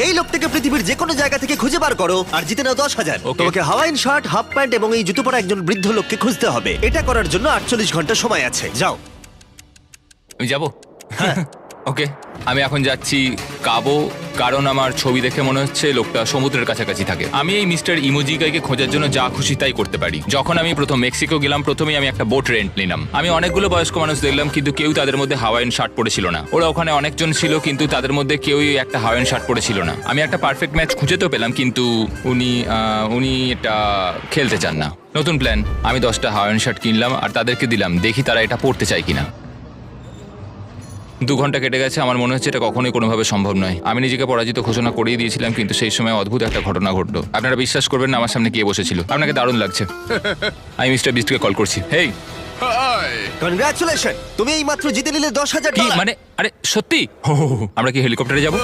এই লোকটাকে পৃথিবীর যে কোনো জায়গা থেকে খুঁজে বার করো আর জিতে নাও 10,000। Okay. তোমাকে হাওয়াইন শার্ট, হাফ প্যান্ট এবং এই জুতো পরা একজন বৃদ্ধ লোককে খুঁজতে হবে। এটা করার জন্য 48 ঘন্টা সময় আছে। যাও। আমি যাব ওকে আমি এখন যাচ্ছি কাবো, কারণ আমার ছবি দেখে মনে হচ্ছে লোকটা সমুদ্রের কাছাকাছি থাকে। আমি এই মিস্টার ইমোজিকাইকে খোঁজার জন্য যা খুশি তাই করতে পারি। যখন আমি প্রথম মেক্সিকো গেলাম, প্রথমেই আমি একটা বোট রেন্ট নিলাম। আমি অনেকগুলো বয়স্ক মানুষ দেখলাম, কিন্তু কেউ তাদের মধ্যে হাওয়াইন শার্ট পরেছিল না। ওরা ওখানে অনেকজন ছিল, কিন্তু তাদের মধ্যে কেউই একটা হাওয়াইন শার্ট পরেছিল না। আমি একটা পারফেক্ট ম্যাচ খুঁজে তো পেলাম, কিন্তু উনি এটা খেলতে চান না। নতুন প্ল্যান, আমি 10টা হাওয়াইন শার্ট কিনলাম আর তাদেরকে দিলাম, দেখি তারা এটা পরতে চায় কিনা। 2 ঘন্টা কেটে গেছে, আমার মনে হচ্ছে এটা কখনোই কোনোভাবে সম্ভব নয়। আমি নিজেকে পরাজিত ঘোষণা করিয়ে দিয়েছিলাম, কিন্তু সেই সময় অদ্ভুত একটা ঘটনা ঘটলো। আপনারা বিশ্বাস করবেন না, আমার সামনে কে বসেছিল। আপনাকে দারুণ লাগছে। আমি মিস্টার বিস্টকে কল করছি। হেই, কনগ্রাচুলেশন, তুমি এই মাত্র জিতে নিলে 10,000 কি ডলার। মানে? আরে সত্যি? আমরা কি হেলিকপ্টারে যাবো?